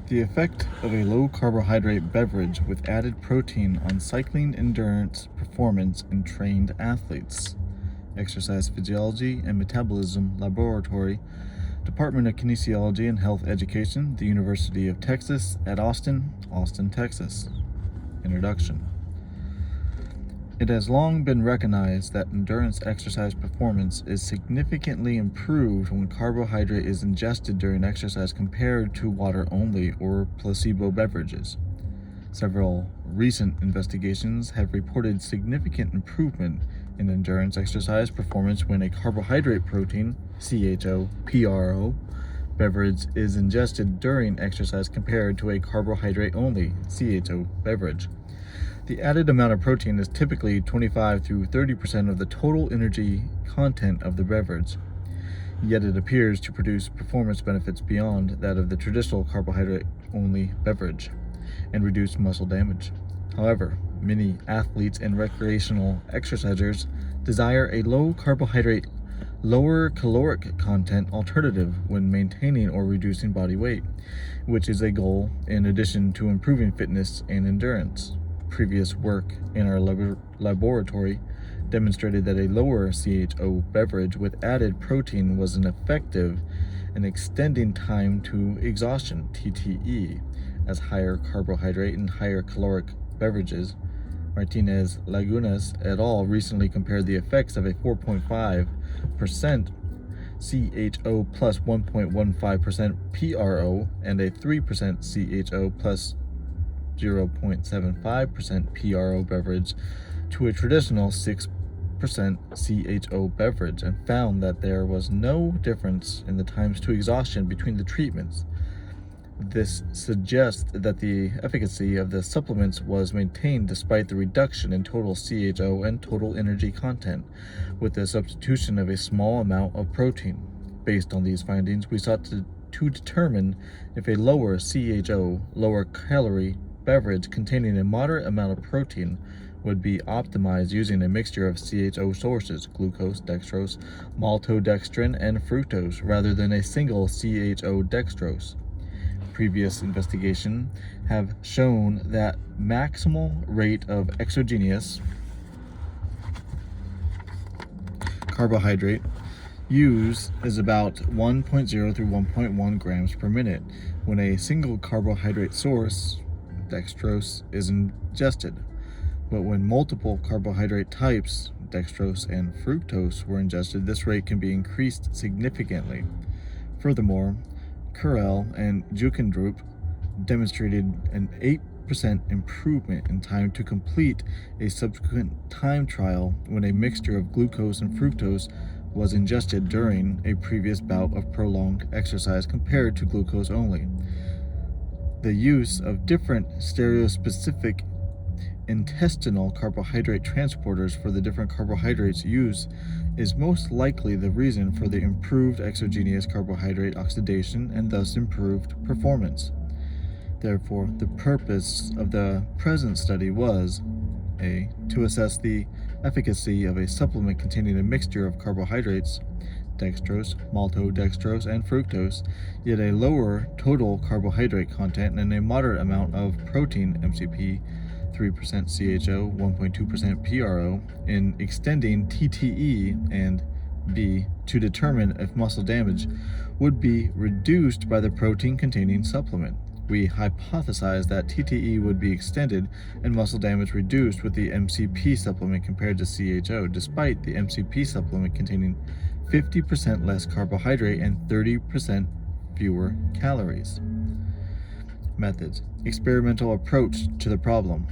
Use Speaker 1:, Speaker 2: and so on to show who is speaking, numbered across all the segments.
Speaker 1: The effect of a low-carbohydrate beverage with added protein on cycling endurance performance in trained athletes. Exercise Physiology and Metabolism Laboratory, Department of Kinesiology and Health Education, the University of Texas at Austin, Texas. Introduction. It has long been recognized that endurance exercise performance is significantly improved when carbohydrate is ingested during exercise compared to water-only or placebo beverages. Several recent investigations have reported significant improvement in endurance exercise performance when a carbohydrate-protein (CHO-PRO) beverage is ingested during exercise compared to a carbohydrate-only (CHO) beverage. The added amount of protein is typically 25 to 30% of the total energy content of the beverage, yet it appears to produce performance benefits beyond that of the traditional carbohydrate-only beverage and reduce muscle damage. However, many athletes and recreational exercisers desire a low carbohydrate, lower caloric content alternative when maintaining or reducing body weight, which is a goal in addition to improving fitness and endurance. Previous work in our laboratory demonstrated that a lower CHO beverage with added protein was an effective in extending time to exhaustion (TTE) as higher carbohydrate and higher caloric beverages. Martinez Lagunas et al. Recently compared the effects of a 4.5% CHO plus 1.15% PRO and a 3% CHO plus 0.75% PRO beverage to a traditional 6% CHO beverage and found that there was no difference in the times to exhaustion between the treatments. This suggests that the efficacy of the supplements was maintained despite the reduction in total CHO and total energy content, with the substitution of a small amount of protein. Based on these findings, we sought to determine if a lower CHO, lower calorie beverage containing a moderate amount of protein would be optimized using a mixture of CHO sources, glucose, dextrose, maltodextrin, and fructose, rather than a single CHO dextrose. Previous investigation have shown that maximal rate of exogenous carbohydrate use is about 1.0 through 1.1 grams per minute when a single carbohydrate source, dextrose, is ingested. But when multiple carbohydrate types, dextrose and fructose, were ingested, this rate can be increased significantly. Furthermore, Kurel and Juckendrup demonstrated an 8% improvement in time to complete a subsequent time trial when a mixture of glucose and fructose was ingested during a previous bout of prolonged exercise compared to glucose only. The use of different stereospecific intestinal carbohydrate transporters for the different carbohydrates used is most likely the reason for the improved exogenous carbohydrate oxidation and thus improved performance. Therefore, the purpose of the present study was a. To assess the efficacy of a supplement containing a mixture of carbohydrates, dextrose, maltodextrose, and fructose, yet a lower total carbohydrate content and a moderate amount of protein, MCP, 3% CHO, 1.2% PRO, in extending TTE, and B. To determine if muscle damage would be reduced by the protein-containing supplement. We hypothesized that TTE would be extended and muscle damage reduced with the MCP supplement compared to CHO, despite the MCP supplement containing 50% less carbohydrate and 30% fewer calories. Methods. Experimental approach to the problem.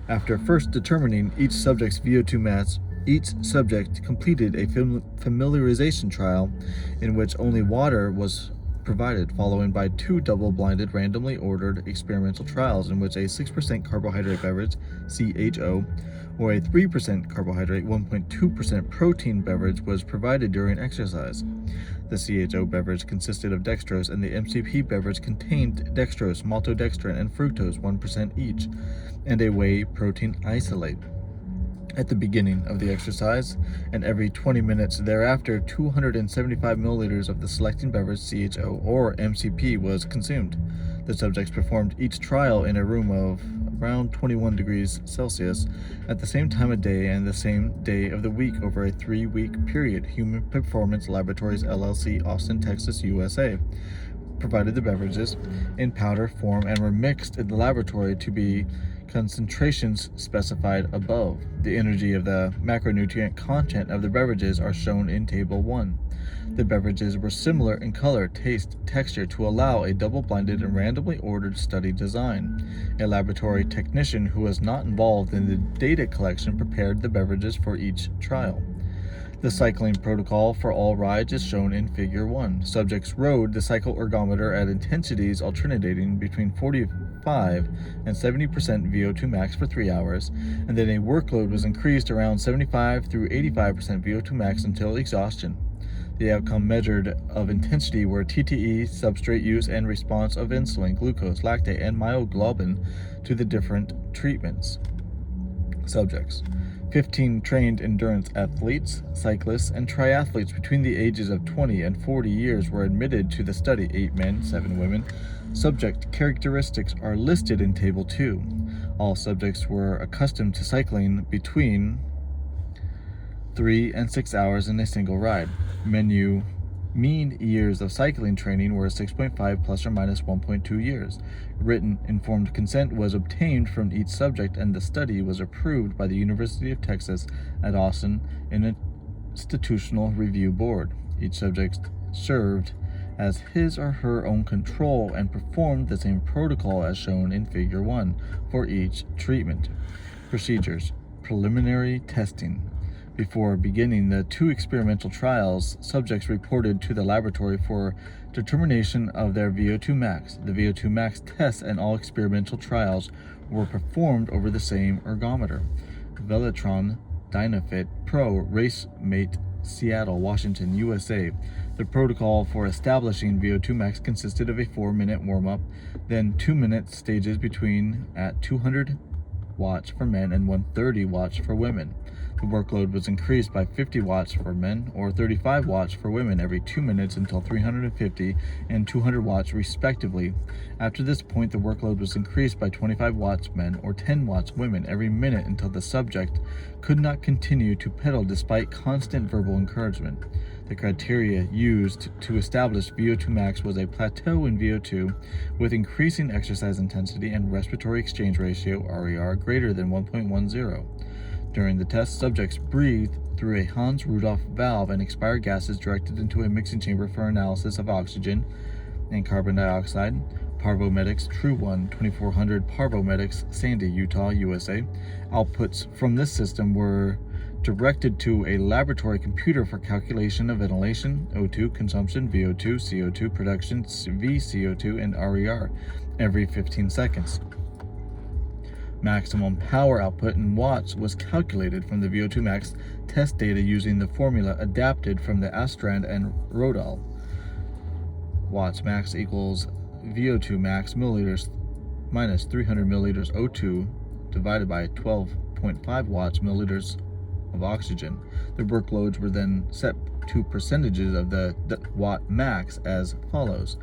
Speaker 1: After first determining each subject's VO2 mass, each subject completed a familiarization trial in which only water was provided, followed by two double-blinded, randomly ordered experimental trials in which a 6% carbohydrate beverage, CHO, or a 3% carbohydrate, 1.2% protein beverage was provided during exercise. The CHO beverage consisted of dextrose, and the MCP beverage contained dextrose, maltodextrin, and fructose, 1% each, and a whey protein isolate. At the beginning of the exercise, and every 20 minutes thereafter, 275 milliliters of the selecting beverage, CHO or MCP, was consumed. The subjects performed each trial in a room of around 21 degrees Celsius at the same time of day and the same day of the week over a 3-week period. Human Performance Laboratories LLC, Austin, Texas, USA, provided the beverages in powder form and were mixed in the laboratory to be concentrations specified above. The energy of the macronutrient content of the beverages are shown in Table 1. The beverages were similar in color, taste, texture to allow a double-blinded and randomly ordered study design. A laboratory technician who was not involved in the data collection prepared the beverages for each trial. The cycling protocol for all rides is shown in Figure 1. Subjects rode the cycle ergometer at intensities alternating between 45 and 70% VO2 max for 3 hours, and then a workload was increased around 75 through 85% VO2 max until exhaustion. The outcome measured of intensity were TTE, substrate use, and response of insulin, glucose, lactate, and myoglobin to the different treatments. Subjects: 15 trained endurance athletes, cyclists, and triathletes between the ages of 20 and 40 years were admitted to the study, 8 men, 7 women. Subject characteristics are listed in Table 2. All subjects were accustomed to cycling between 3 and 6 hours in a single ride. Mean years of cycling training were 6.5 plus or minus 1.2 years. Written informed consent was obtained from each subject, and the study was approved by the University of Texas at Austin Institutional Review Board. Each subject served as his or her own control and performed the same protocol as shown in Figure 1 for each treatment. Procedures: preliminary testing. Before beginning the 2 experimental trials, subjects reported to the laboratory for determination of their VO2 max. The VO2 max tests and all experimental trials were performed over the same ergometer. Velotron Dynafit Pro Racemate, Seattle, Washington, USA. The protocol for establishing VO2 max consisted of a 4-minute warm-up, then 2-minute stages between at 200 watts for men and 130 watts for women. The workload was increased by 50 watts for men or 35 watts for women every 2 minutes until 350 and 200 watts respectively. After this point, the workload was increased by 25 watts men or 10 watts women every minute until the subject could not continue to pedal despite constant verbal encouragement. The criteria used to establish VO2 max was a plateau in VO2 with increasing exercise intensity and respiratory exchange ratio RER greater than 1.10. During the test, subjects breathed through a Hans-Rudolph valve and expired gases directed into a mixing chamber for analysis of oxygen and carbon dioxide. Parvomedics True 1 2400 Parvomedics, Sandy, Utah, USA. Outputs from this system were directed to a laboratory computer for calculation of ventilation, O2 consumption, VO2, CO2 production, VCO2, and RER every 15 seconds. Maximum power output in watts was calculated from the VO2 max test data using the formula adapted from the Astrand and Rodal. Watts max equals VO2 max milliliters minus 300 milliliters O2 divided by 12.5 watts milliliters of oxygen. The workloads were then set to percentages of the watt max as follows: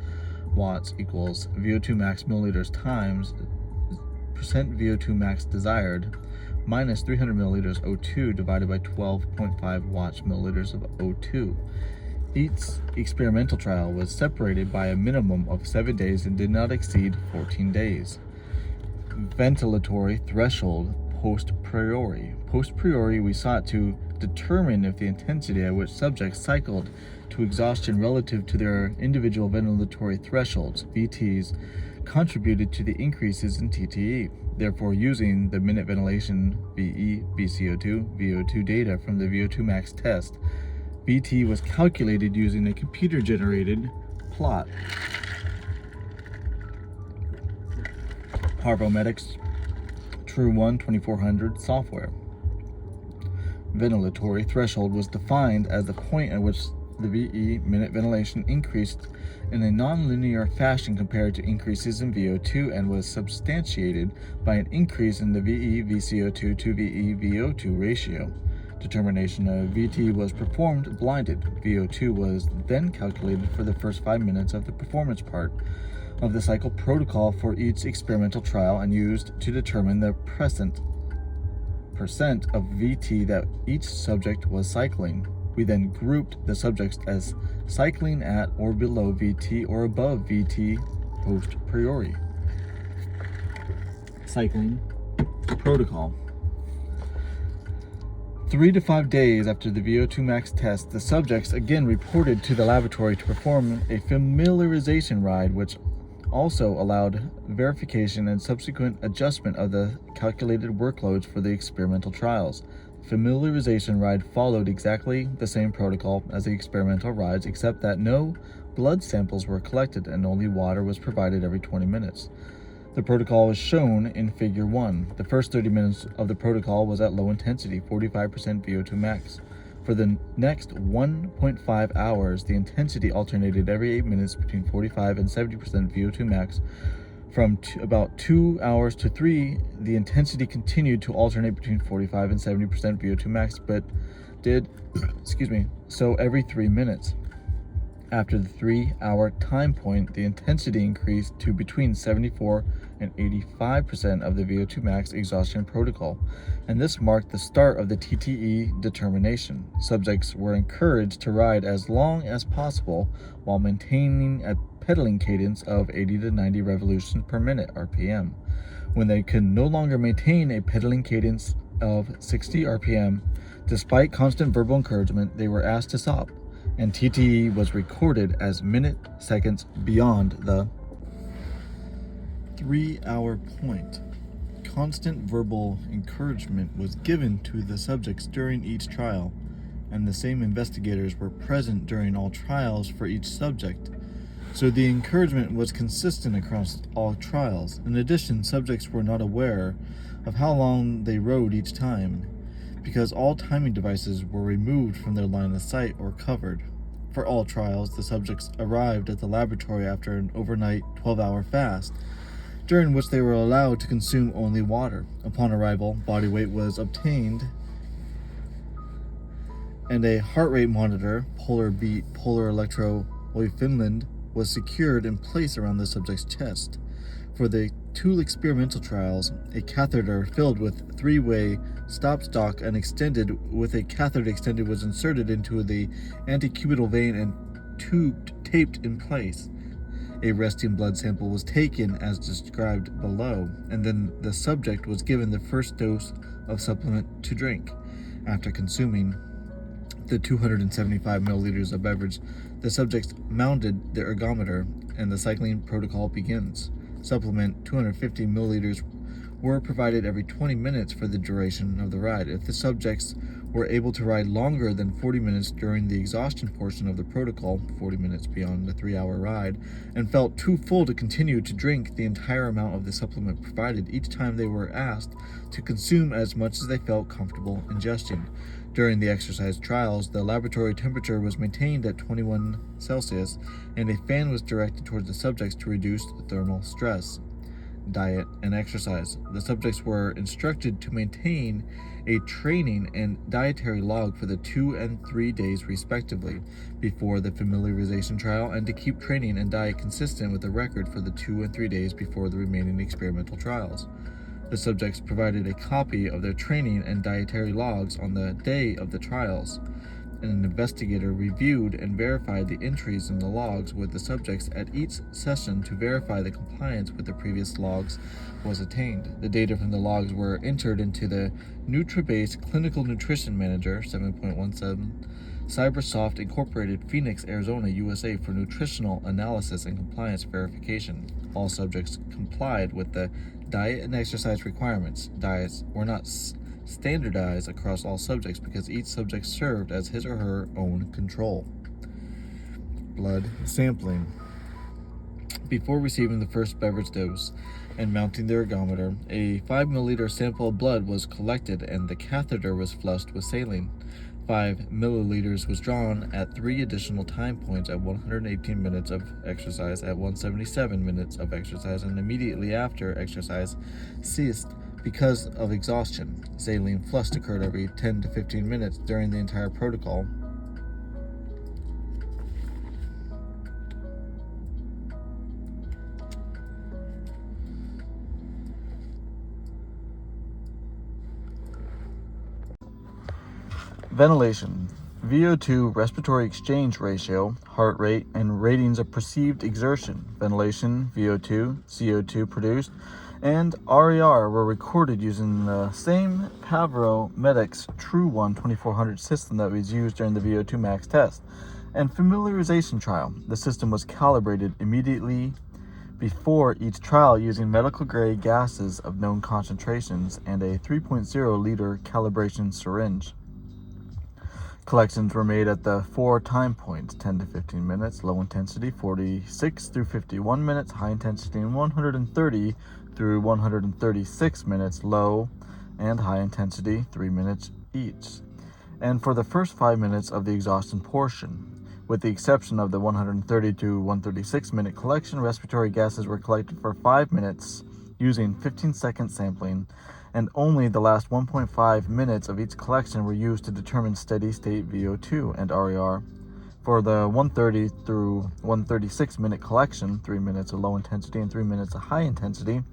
Speaker 1: watts equals VO2 max milliliters times percent VO2 max desired minus 300 milliliters O2 divided by 12.5 watts milliliters of O2. Each experimental trial was separated by a minimum of 7 days and did not exceed 14 days. Ventilatory threshold post priori. Post priori, we sought to determine if the intensity at which subjects cycled to exhaustion relative to their individual ventilatory thresholds, VTs, contributed to the increases in TTE. Therefore, using the minute ventilation VE, VCO2, VO2 data from the VO2 max test, VT was calculated using a computer-generated plot. Parvomedics True 1 2400 software. Ventilatory threshold was defined as the point at which the VE minute ventilation increased in a nonlinear fashion compared to increases in VO2 and was substantiated by an increase in the VE VCO2 to VE VO2 ratio. Determination of VT was performed blinded. VO2 was then calculated for the first 5 minutes of the performance part. of the cycle protocol for each experimental trial and used to determine the percent of VT that each subject was cycling. We then grouped the subjects as cycling at or below VT or above VT post priori. Cycling protocol. 3 to 5 days after the VO2 max test, the subjects again reported to the laboratory to perform a familiarization ride, which also allowed verification and subsequent adjustment of the calculated workloads for the experimental trials. The familiarization ride followed exactly the same protocol as the experimental rides, except that no blood samples were collected and only water was provided every 20 minutes. The protocol is shown in Figure 1. The first 30 minutes of the protocol was at low intensity, 45% VO2 max. For the next 1.5 hours, the intensity alternated every 8 minutes between 45 and 70% VO2 max. From about 2 hours to 3, the intensity continued to alternate between 45 and 70% VO2 max, but did so every 3 minutes. After the 3-hour time point, the intensity increased to between 74 and 85% of the VO2 max exhaustion protocol, and this marked the start of the TTE determination. Subjects were encouraged to ride as long as possible while maintaining a pedaling cadence of 80 to 90 revolutions per minute (RPM). When they could no longer maintain a pedaling cadence of 60 RPM, despite constant verbal encouragement, they were asked to stop, and TTE was recorded as seconds beyond the 3-hour point. Constant verbal encouragement was given to the subjects during each trial, and the same investigators were present during all trials for each subject. So the encouragement was consistent across all trials. In addition, subjects were not aware of how long they rode each time, because all timing devices were removed from their line of sight or covered. For all trials, the subjects arrived at the laboratory after an overnight 12-hour fast, during which they were allowed to consume only water. Upon arrival, body weight was obtained, and a heart rate monitor, polar beat, polar electro-Finland, was secured in place around the subject's chest. For the 2 experimental trials, a catheter filled with 3-way stopcock and extended with a catheter extended was inserted into the antecubital vein and taped in place. A resting blood sample was taken as described below, and then the subject was given the first dose of supplement to drink. After consuming the 275 milliliters of beverage, the subjects mounted the ergometer and the cycling protocol begins. Supplement 250 milliliters were provided every 20 minutes for the duration of the ride. If the subjects were able to ride longer than 40 minutes during the exhaustion portion of the protocol, 40 minutes beyond the 3-hour ride, and felt too full to continue to drink the entire amount of the supplement provided, each time they were asked to consume as much as they felt comfortable ingesting. During the exercise trials, the laboratory temperature was maintained at 21 Celsius, and a fan was directed towards the subjects to reduce thermal stress. Diet and exercise. The subjects were instructed to maintain a training and dietary log for the 2 and 3 days respectively before the familiarization trial, and to keep training and diet consistent with the record for the 2 and 3 days before the remaining experimental trials. The subjects provided a copy of their training and dietary logs on the day of the trials. An investigator reviewed and verified the entries in the logs with the subjects at each session to verify the compliance with the previous logs was attained. The data from the logs were entered into the NutriBase Clinical Nutrition Manager 7.17 CyberSoft Incorporated, Phoenix, Arizona, USA for nutritional analysis and compliance verification. All subjects complied with the diet and exercise requirements. Diets were not standardized across all subjects because each subject served as his or her own control. Blood sampling. Before receiving the first beverage dose and mounting the ergometer, a 5 milliliter sample of blood was collected and the catheter was flushed with saline. 5 milliliters was drawn at 3 additional time points at 118 minutes of exercise, at 177 minutes of exercise, and immediately after exercise ceased because of exhaustion. Saline flush occurred every 10 to 15 minutes during the entire protocol. Ventilation. VO2 respiratory exchange ratio, heart rate, and ratings of perceived exertion. Ventilation, VO2, CO2 produced, and RER were recorded using the same Pavro Medix True 1 2400 system that was used during the VO2 max test and familiarization trial. The system was calibrated immediately before each trial using medical grade gases of known concentrations and a 3.0 liter calibration syringe. Collections were made at the 4 time points, 10 to 15 minutes, low intensity 46 through 51 minutes, high intensity 130 through 136 minutes, low and high intensity 3 minutes each. And for the first 5 minutes of the exhaustion portion, with the exception of the 130 to 136 minute collection, respiratory gases were collected for 5 minutes using 15-second sampling, and only the last 1.5 minutes of each collection were used to determine steady-state VO2 and RER. For the 130 through 136 minute collection, 3 minutes of low intensity and 3 minutes of high intensity,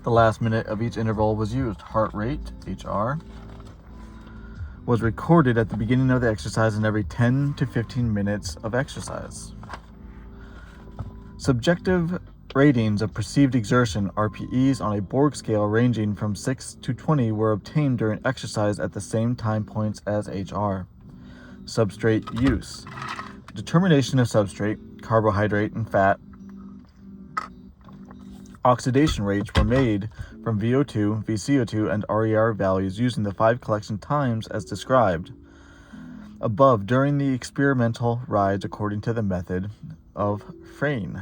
Speaker 1: the last minute of each interval was used. Heart rate, HR, was recorded at the beginning of the exercise and every 10 to 15 minutes of exercise. Subjective ratings of perceived exertion, RPEs, on a Borg scale ranging from 6 to 20 were obtained during exercise at the same time points as HR. Substrate use. Determination of substrate, carbohydrate, and fat. Oxidation rates were made from VO2, VCO2, and RER values using the 5 collection times as described above during the experimental rides according to the method of Freyne.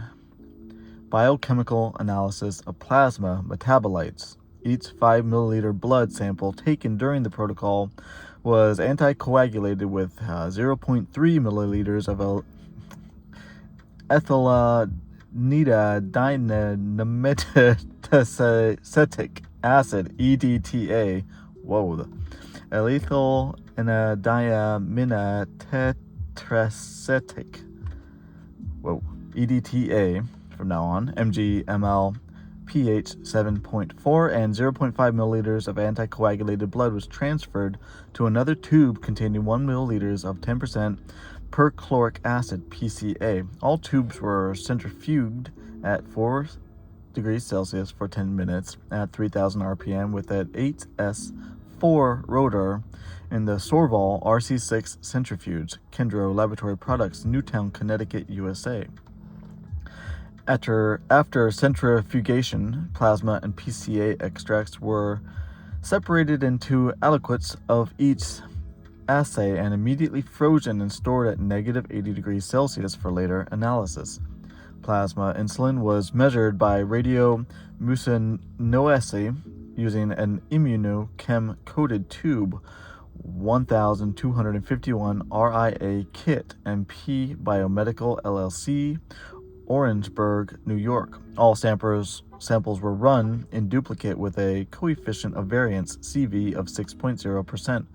Speaker 1: Biochemical analysis of plasma metabolites. Each 5 milliliter blood sample taken during the protocol was anticoagulated with 0.3 milliliters of ethylene-dinametacetic acid, EDTA. Whoa. Ethyl-diaminatetracetic. Whoa. EDTA. From now on, mg ml pH 7.4 and 0.5 milliliters of anticoagulated blood was transferred to another tube containing 1 milliliters of 10% perchloric acid, PCA. All tubes were centrifuged at 4 degrees Celsius for 10 minutes at 3,000 RPM with an 8S4 rotor in the Sorval RC6 centrifuge, Kendro Laboratory Products, Newtown, Connecticut, USA. After centrifugation, plasma and PCA extracts were separated into aliquots of each assay and immediately frozen and stored at negative 80 degrees Celsius for later analysis. Plasma insulin was measured by radiomucinoassay using an immunochem-coated tube 1251 RIA kit, MP Biomedical LLC, Orangeburg, New York. All samples were run in duplicate with a coefficient of variance, CV, of 6.0%.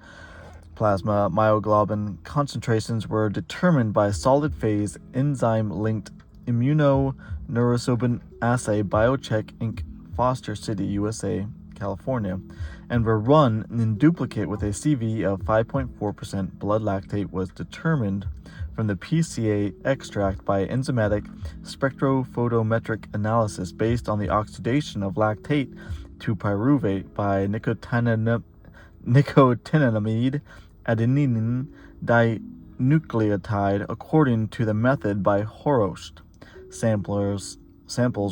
Speaker 1: Plasma myoglobin concentrations were determined by solid-phase enzyme-linked immunoneurosobin assay, Biocheck Inc., Foster City, USA, California, and were run in duplicate with a CV of 5.4%. Blood lactate was determined from the PCA extract by enzymatic spectrophotometric analysis based on the oxidation of lactate to pyruvate by nicotinamide adenine dinucleotide according to the method by Horost. Samples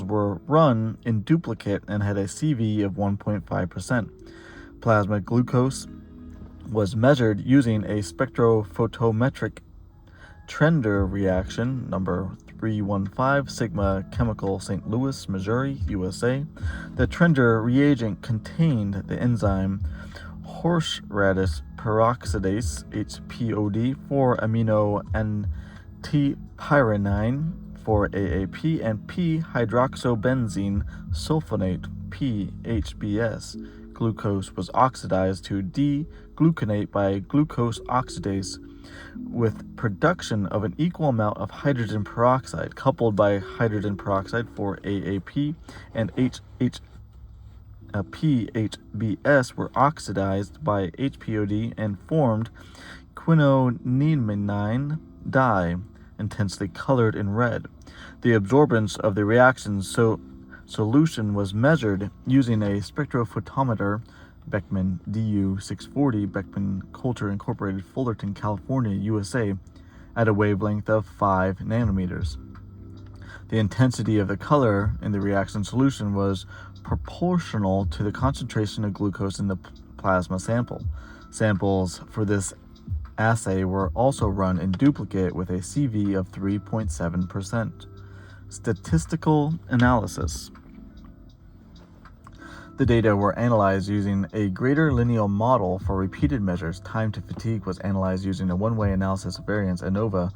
Speaker 1: were run in duplicate and had a CV of 1.5%. Plasma glucose was measured using a spectrophotometric Trender reaction, number 315, Sigma Chemical, St. Louis, Missouri, USA. The Trender reagent contained the enzyme horseradish peroxidase, HPOD, 4-amino antipyranine, 4-AAP, and p-hydroxybenzene sulfonate, PHBS. Glucose was oxidized to D-gluconate by glucose oxidase with production of an equal amount of hydrogen peroxide coupled by hydrogen peroxide, 4-AAP, and PHBS were oxidized by HPOD and formed quinonamine dye, intensely colored in red. The absorbance of the reaction solution was measured using a spectrophotometer, Beckman DU640, Beckman Coulter Incorporated, Fullerton, California, USA, at a wavelength of 5 nanometers. The intensity of the color in the reaction solution was proportional to the concentration of glucose in the plasma sample. Samples for this assay were also run in duplicate with a CV of 3.7%. Statistical analysis. The data were analyzed using a greater lineal model for repeated measures. Time to fatigue was analyzed using a one-way analysis of variance. ANOVA.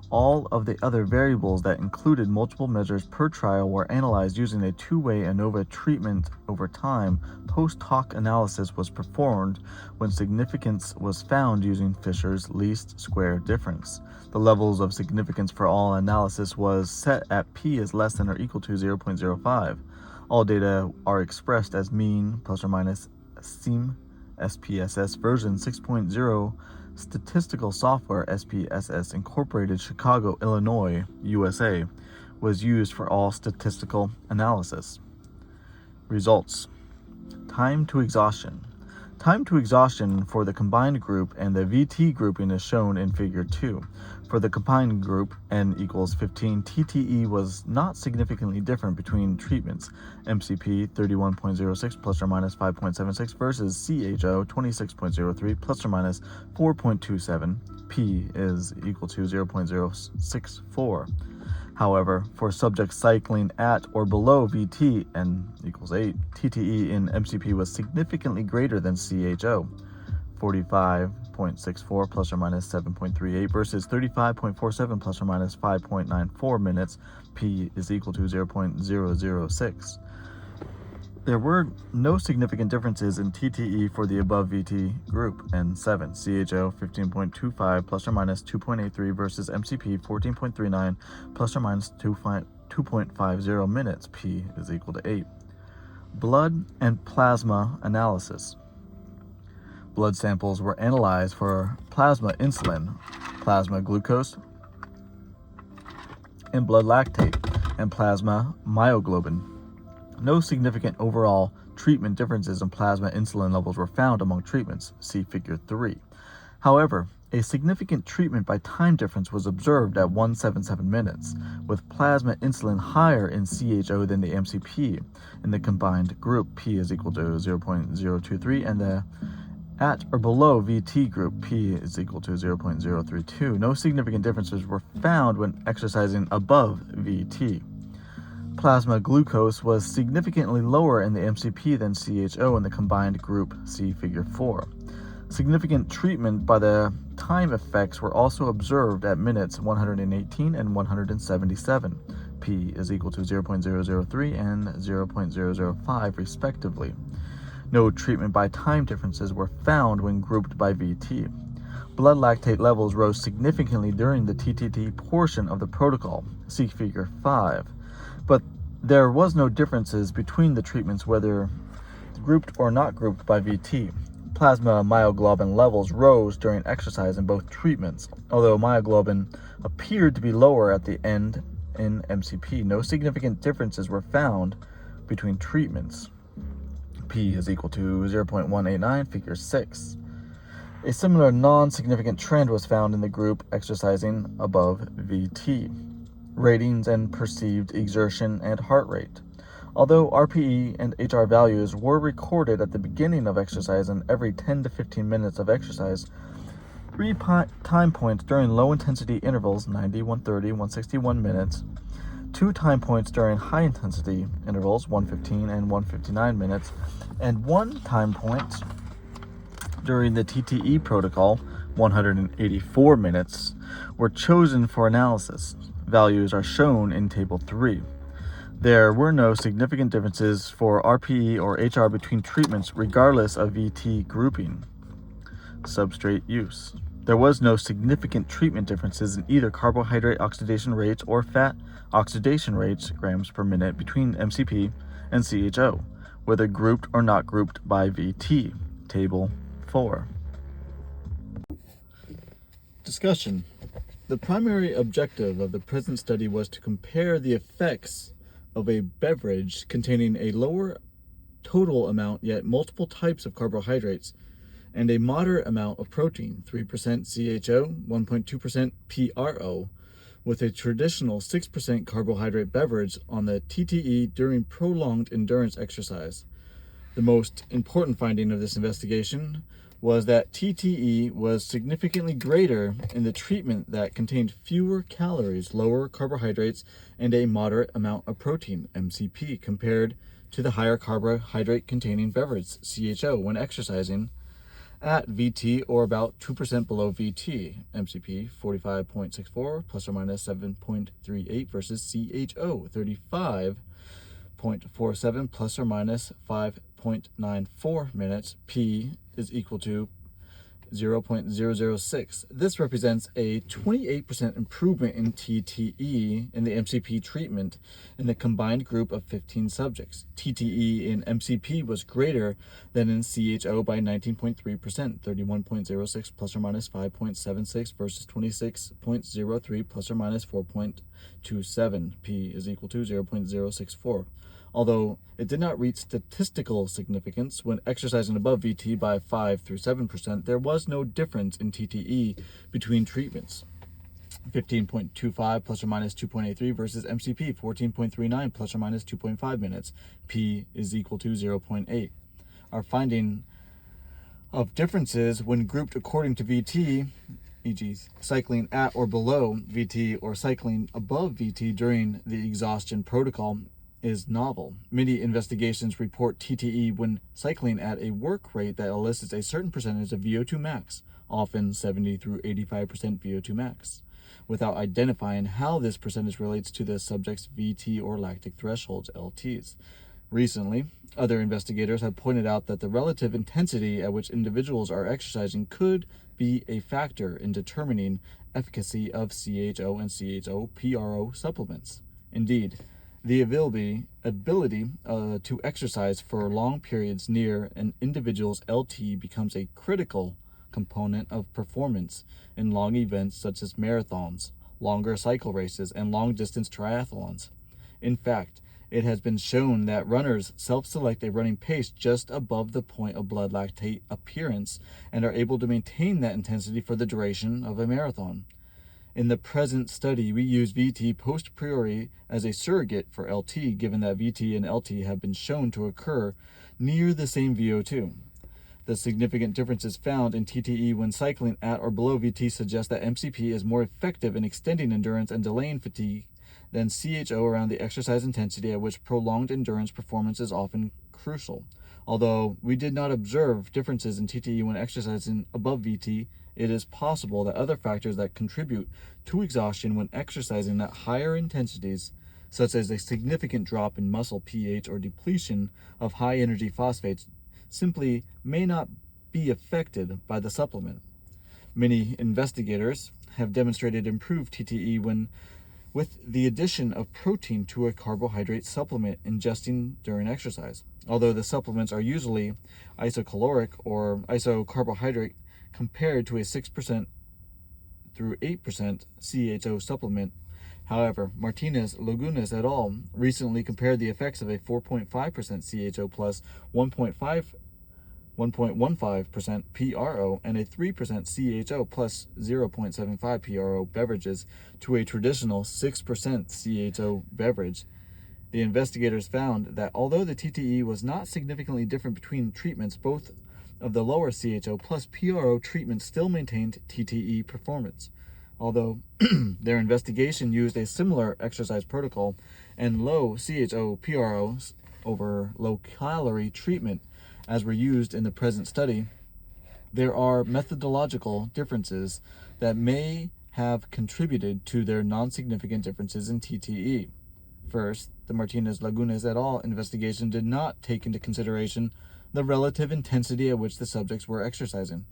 Speaker 1: All of the other variables that included multiple measures per trial were analyzed using a two-way ANOVA treatment over time. Post-hoc analysis was performed when significance was found using Fisher's least square difference. The levels of significance for all analysis was set at p is less than or equal to 0.05. All data are expressed as mean plus or minus SEAM SPSS version 6.0 statistical software. SPSS Incorporated, Chicago, Illinois, USA, was used for all statistical analysis. Results. Time to exhaustion. Time to exhaustion for the combined group and the VT grouping is shown in Figure 2. For the combined group, N equals 15, TTE was not significantly different between treatments. MCP 31.06 plus or minus 5.76 versus CHO 26.03 plus or minus 4.27. P is equal to 0.064. However, for subjects cycling at or below VT, N equals 8, TTE in MCP was significantly greater than CHO, 45.64 plus or minus 7.38 versus 35.47 plus or minus 5.94 minutes. P is equal to 0.006. There were no significant differences in TTE for the above VT group, N7, CHO 15.25 plus or minus 2.83 versus MCP 14.39 plus or minus 2.50 minutes. P is equal to 8. Blood and plasma analysis. Blood samples were analyzed for plasma insulin, plasma glucose, and blood lactate, and plasma myoglobin. No significant overall treatment differences in plasma insulin levels were found among treatments. See Figure 3. However, a significant treatment by time difference was observed at 177 minutes, with plasma insulin higher in CHO than the MCP. In the combined group, P is equal to 0.023, and the at or below VT group, P is equal to 0.032. No significant differences were found when exercising above VT. Plasma glucose was significantly lower in the MCP than CHO in the combined group. See Figure 4. Significant treatment by the time effects were also observed at minutes 118 and 177. P is equal to 0.003 and 0.005 respectively. No treatment by time differences were found when grouped by VT. Blood lactate levels rose significantly during the TTT portion of the protocol. See Figure 5. But there was no differences between the treatments whether grouped or not grouped by VT. Plasma myoglobin levels rose during exercise in both treatments, although myoglobin appeared to be lower at the end in MCP. No significant differences were found between treatments. P is equal to 0.189, Figure 6. A similar non-significant trend was found in the group exercising above VT. Ratings and perceived exertion and heart rate. Although RPE and HR values were recorded at the beginning of exercise and every 10 to 15 minutes of exercise, 3 time points during low-intensity intervals, 90, 130, 161 minutes, 2 time points during high-intensity intervals, 115 and 159 minutes, and 1 time point during the TTE protocol, 184 minutes, were chosen for analysis. Values are shown in Table 3. There were no significant differences for RPE or HR between treatments regardless of VT grouping. Substrate use. There was no significant treatment differences in either carbohydrate oxidation rates or fat oxidation rates, grams per minute, between MCP and CHO. whether grouped or not grouped by VT. Table 4. Discussion. The primary objective of the present study was to compare the effects of a beverage containing a lower total amount yet multiple types of carbohydrates and a moderate amount of protein, 3% CHO, 1.2% PRO, with a traditional 6% carbohydrate beverage on the TTE during prolonged endurance exercise. The most important finding of this investigation was that TTE was significantly greater in the treatment that contained fewer calories, lower carbohydrates, and a moderate amount of protein, MCP, compared to the higher carbohydrate-containing beverage, CHO, when exercising at VT or about 2% below VT, MCP 45.64 plus or minus 7.38 versus CHO 35.47 plus or minus 5.94 minutes. P is equal to 0.006. This represents a 28% improvement in TTE in the MCP treatment in the combined group of 15 subjects. TTE in MCP was greater than in CHO by 19.3%, 31.06 plus or minus 5.76 versus 26.03 plus or minus 4.27. P is equal to 0.064. Although it did not reach statistical significance when exercising above VT by 5 through 7%, there was no difference in TTE between treatments. 15.25 plus or minus 2.83 versus MCP 14.39 plus or minus 2.5 minutes. P is equal to 0.8. Our finding of differences when grouped according to VT, e.g. cycling at or below VT or cycling above VT during the exhaustion protocol, is novel. Many investigations report TTE when cycling at a work rate that elicits a certain percentage of VO2 max, often 70 through 85% VO2 max, without identifying how this percentage relates to the subject's VT or lactic thresholds, LTs. Recently, other investigators have pointed out that the relative intensity at which individuals are exercising could be a factor in determining efficacy of CHO and CHO-PRO supplements. Indeed, the ability to exercise for long periods near an individual's LT becomes a critical component of performance in long events such as marathons, longer cycle races, and long-distance triathlons. In fact, it has been shown that runners self-select a running pace just above the point of blood lactate appearance and are able to maintain that intensity for the duration of a marathon. In the present study, we use VT post priori as a surrogate for LT, given that VT and LT have been shown to occur near the same VO2. The significant differences found in TTE when cycling at or below VT suggest that MCP is more effective in extending endurance and delaying fatigue than CHO around the exercise intensity at which prolonged endurance performance is often crucial. Although we did not observe differences in TTE when exercising above VT, it is possible that other factors that contribute to exhaustion when exercising at higher intensities, such as a significant drop in muscle pH or depletion of high-energy phosphates, simply may not be affected by the supplement. Many investigators have demonstrated improved TTE with the addition of protein to a carbohydrate supplement ingesting during exercise. Although the supplements are usually isocaloric or isocarbohydrate compared to a 6% through 8% CHO supplement. However, Martinez-Lagunas et al. Recently compared the effects of a 4.5% CHO plus 1.15% PRO and a 3% CHO plus 0.75 PRO beverages to a traditional 6% CHO beverage. The investigators found that although the TTE was not significantly different between treatments, both of the lower CHO plus PRO treatments still maintained TTE performance. Although their investigation used a similar exercise protocol and low CHO-PRO over low-calorie treatment as were used in the present study, there are methodological differences that may have contributed to their non-significant differences in TTE. First, the Martinez-Lagunas et al. Investigation did not take into consideration the relative intensity at which the subjects were exercising.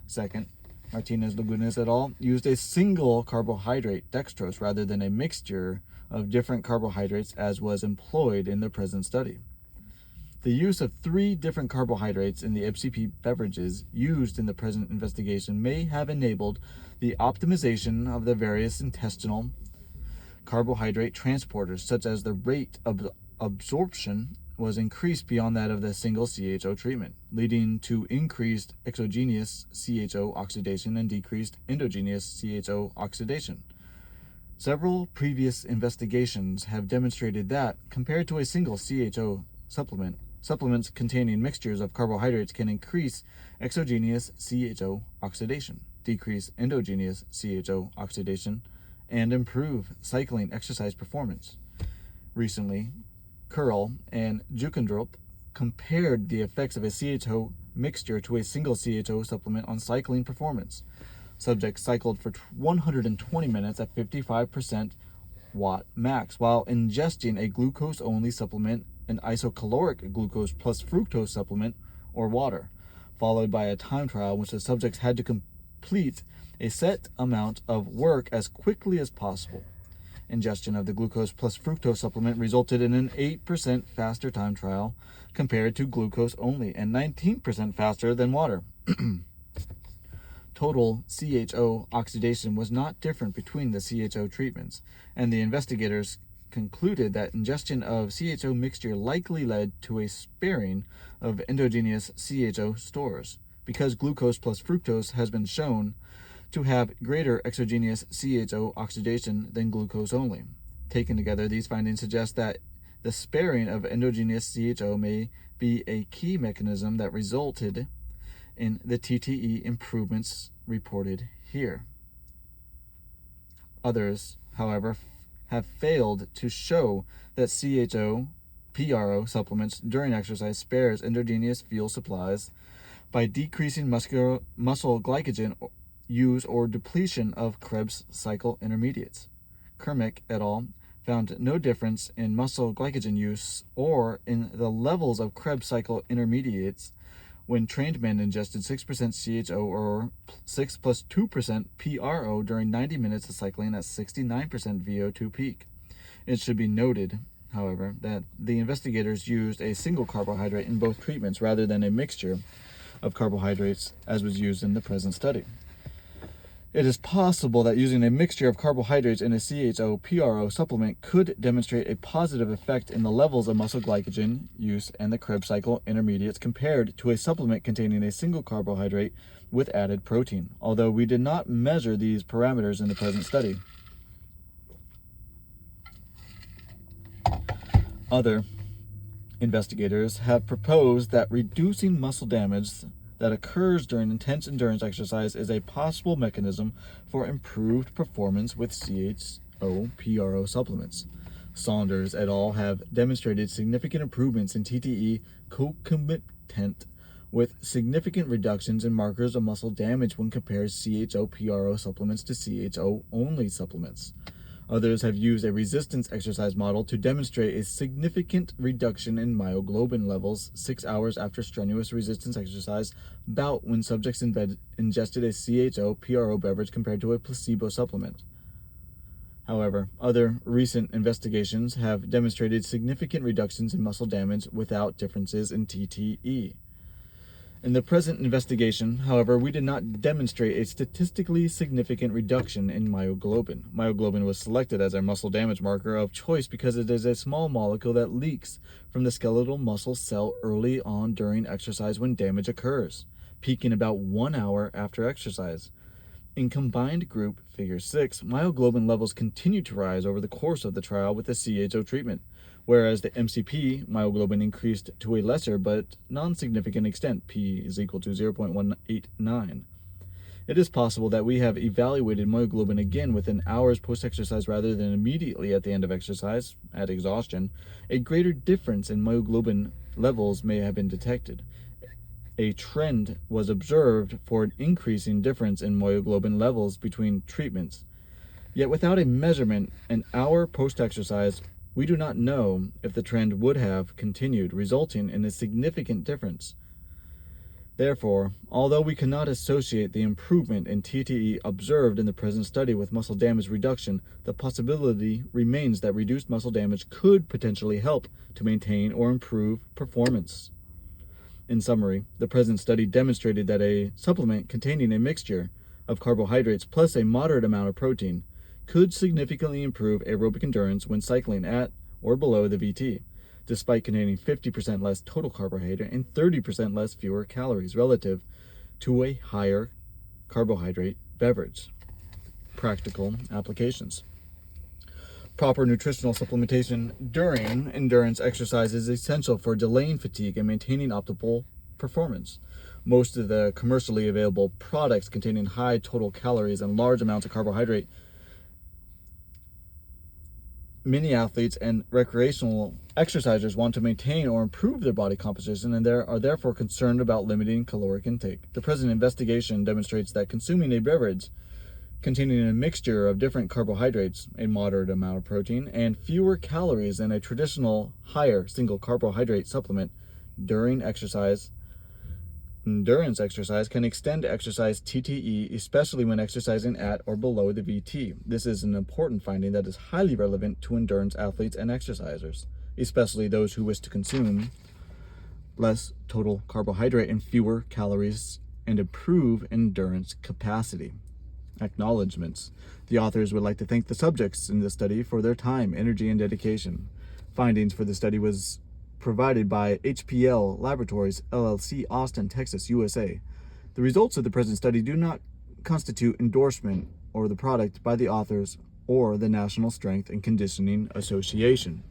Speaker 1: Second, Martinez-Lagunas et al. Used a single carbohydrate, dextrose, rather than a mixture of different carbohydrates as was employed in the present study. The use of 3 different carbohydrates in the MCP beverages used in the present investigation may have enabled the optimization of the various intestinal carbohydrate transporters, such as the rate of absorption was increased beyond that of the single CHO treatment, leading to increased exogenous CHO oxidation and decreased endogenous CHO oxidation. Several previous investigations have demonstrated that, compared to a single CHO supplement, supplements containing mixtures of carbohydrates can increase exogenous CHO oxidation, decrease endogenous CHO oxidation, and improve cycling exercise performance. Recently, Curl and Jukendrup compared the effects of a CHO mixture to a single CHO supplement on cycling performance. Subjects cycled for 120 minutes at 55% watt max while ingesting a glucose-only supplement, an isocaloric glucose plus fructose supplement, or water, followed by a time trial in which the subjects had to complete a set amount of work as quickly as possible. Ingestion of the glucose plus fructose supplement resulted in an 8% faster time trial compared to glucose only and 19% faster than water. Total CHO oxidation was not different between the CHO treatments, and the investigators concluded that ingestion of CHO mixture likely led to a sparing of endogenous CHO stores, because glucose plus fructose has been shown to have greater exogenous CHO oxidation than glucose only. Taken together, these findings suggest that the sparing of endogenous CHO may be a key mechanism that resulted in the TTE improvements reported here. Others, however, have failed to show that CHO-PRO supplements during exercise spares endogenous fuel supplies by decreasing muscle glycogen use or depletion of Krebs cycle intermediates. Kermick et al. Found no difference in muscle glycogen use or in the levels of Krebs cycle intermediates when trained men ingested 6% CHO or 6 plus 2% PRO during 90 minutes of cycling at 69% VO2 peak. It should be noted, however, that the investigators used a single carbohydrate in both treatments rather than a mixture of carbohydrates as was used in the present study. It is possible that using a mixture of carbohydrates in a CHO-PRO supplement could demonstrate a positive effect in the levels of muscle glycogen use and the Krebs cycle intermediates compared to a supplement containing a single carbohydrate with added protein, although we did not measure these parameters in the present study. Other investigators have proposed that reducing muscle damage that occurs during intense endurance exercise is a possible mechanism for improved performance with CHO-PRO supplements. Saunders et al. Have demonstrated significant improvements in TTE concomitant with significant reductions in markers of muscle damage when compared CHO-PRO supplements to CHO-only supplements. Others have used a resistance exercise model to demonstrate a significant reduction in myoglobin levels 6 hours after strenuous resistance exercise bout when subjects ingested a CHO-PRO beverage compared to a placebo supplement. However, other recent investigations have demonstrated significant reductions in muscle damage without differences in TTE. In the present investigation, however, we did not demonstrate a statistically significant reduction in myoglobin. Myoglobin was selected as our muscle damage marker of choice because it is a small molecule that leaks from the skeletal muscle cell early on during exercise when damage occurs, peaking about 1 hour after exercise. In combined group, figure 6, myoglobin levels continued to rise over the course of the trial with the CHO treatment, whereas the MCP myoglobin increased to a lesser but non-significant extent, p is equal to 0.189. It is possible that we have evaluated myoglobin again within hours post-exercise rather than immediately at the end of exercise, at exhaustion. A greater difference in myoglobin levels may have been detected. A trend was observed for an increasing difference in myoglobin levels between treatments. Yet without a measurement an hour post-exercise, we do not know if the trend would have continued, resulting in a significant difference. Therefore, although we cannot associate the improvement in TTE observed in the present study with muscle damage reduction, the possibility remains that reduced muscle damage could potentially help to maintain or improve performance. In summary, the present study demonstrated that a supplement containing a mixture of carbohydrates plus a moderate amount of protein could significantly improve aerobic endurance when cycling at or below the VT, despite containing 50% less total carbohydrate and 30% less fewer calories relative to a higher carbohydrate beverage. Practical applications. Proper nutritional supplementation during endurance exercise is essential for delaying fatigue and maintaining optimal performance. Most of the commercially available products containing high total calories and large amounts of carbohydrate, many athletes and recreational exercisers want to maintain or improve their body composition and are therefore concerned about limiting caloric intake. The present investigation demonstrates that consuming a beverage containing a mixture of different carbohydrates, a moderate amount of protein, and fewer calories than a traditional higher single carbohydrate supplement during endurance exercise can extend exercise TTE, especially when exercising at or below the VT. This is an important finding that is highly relevant to endurance athletes and exercisers, especially those who wish to consume less total carbohydrate and fewer calories and improve endurance capacity. Acknowledgements. The authors would like to thank the subjects in this study for their time, energy, and dedication. Findings for the study was provided by HPL Laboratories, LLC, Austin, Texas, USA. The results of the present study do not constitute endorsement or the product by the authors or the National Strength and Conditioning Association.